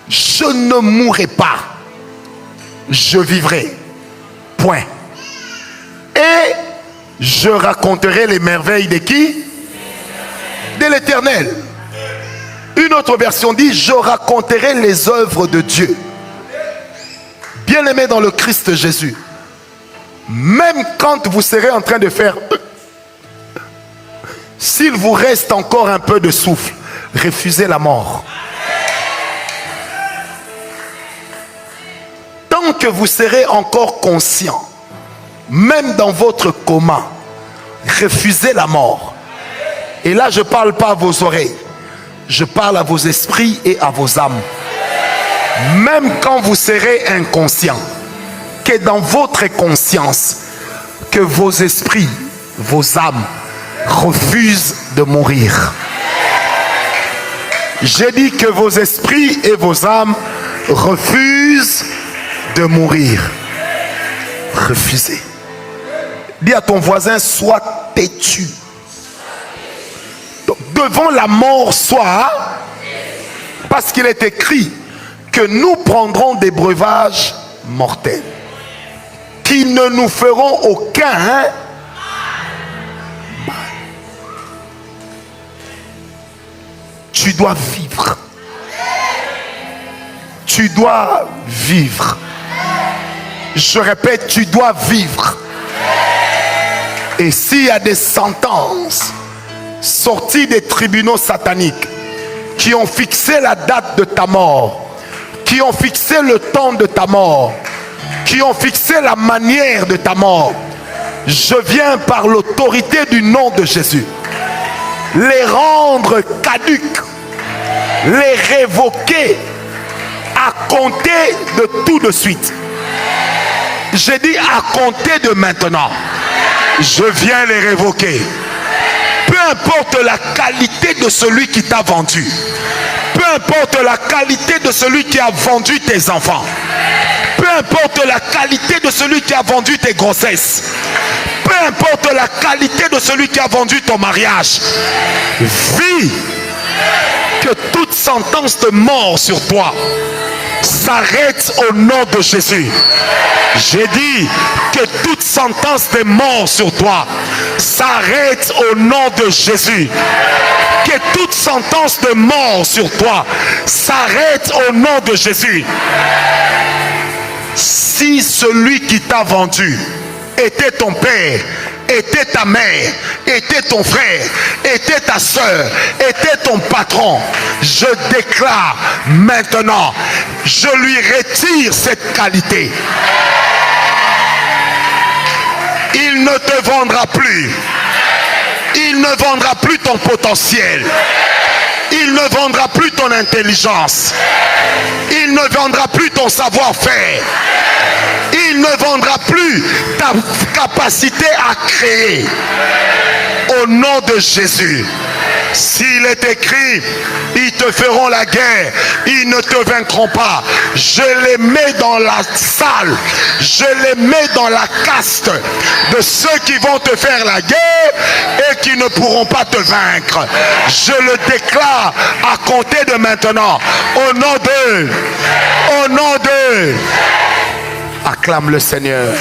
je ne mourrai pas, je vivrai. Point. Et je raconterai les merveilles de qui? De l'Éternel. Une autre version dit, je raconterai les œuvres de Dieu. Bien-aimés dans le Christ Jésus, même quand vous serez en train de faire, s'il vous reste encore un peu de souffle, refusez la mort. Tant que vous serez encore conscient, même dans votre coma, refusez la mort. Et là, je ne parle pas à vos oreilles, je parle à vos esprits et à vos âmes. Même quand vous serez inconscient, que dans votre conscience, que vos esprits, vos âmes refusent de mourir. J'ai dit que vos esprits et vos âmes refusent de mourir. Refusez. Dis à ton voisin, sois têtu. Donc, devant la mort, sois, parce qu'il est écrit que nous prendrons des breuvages mortels qui ne nous feront aucun mal. Tu dois vivre. Tu dois vivre. Je répète, tu dois vivre. Et s'il y a des sentences sorties des tribunaux sataniques qui ont fixé la date de ta mort, qui ont fixé le temps de ta mort, qui ont fixé la manière de ta mort, je viens par l'autorité du nom de Jésus les rendre caduques, les révoquer à compter de tout de suite. J'ai dit à compter de maintenant. Je viens les révoquer. Peu importe la qualité de celui qui t'a vendu. Peu importe la qualité de celui qui a vendu tes enfants. Peu importe la qualité de celui qui a vendu tes grossesses. Peu importe la qualité de celui qui a vendu ton mariage. Vis. Que toute sentence de mort sur toi s'arrête au nom de Jésus. J'ai dit que toute sentence de mort sur toi s'arrête au nom de Jésus. Que toute sentence de mort sur toi s'arrête au nom de Jésus. Si celui qui t'a vendu était ton père, était ta mère, était ton frère, était ta soeur, était ton patron, je déclare maintenant, je lui retire cette qualité. Il ne te vendra plus. Il ne vendra plus ton potentiel. Il ne vendra plus ton intelligence. Il ne vendra plus ton savoir-faire. Il ne vendra plus ta capacité à créer. Au nom de Jésus. S'il est écrit, ils te feront la guerre, ils ne te vaincront pas. Je les mets dans la salle, je les mets dans la caste de ceux qui vont te faire la guerre et qui ne pourront pas te vaincre. Je le déclare à compter de maintenant. Au nom d'eux, acclame le Seigneur.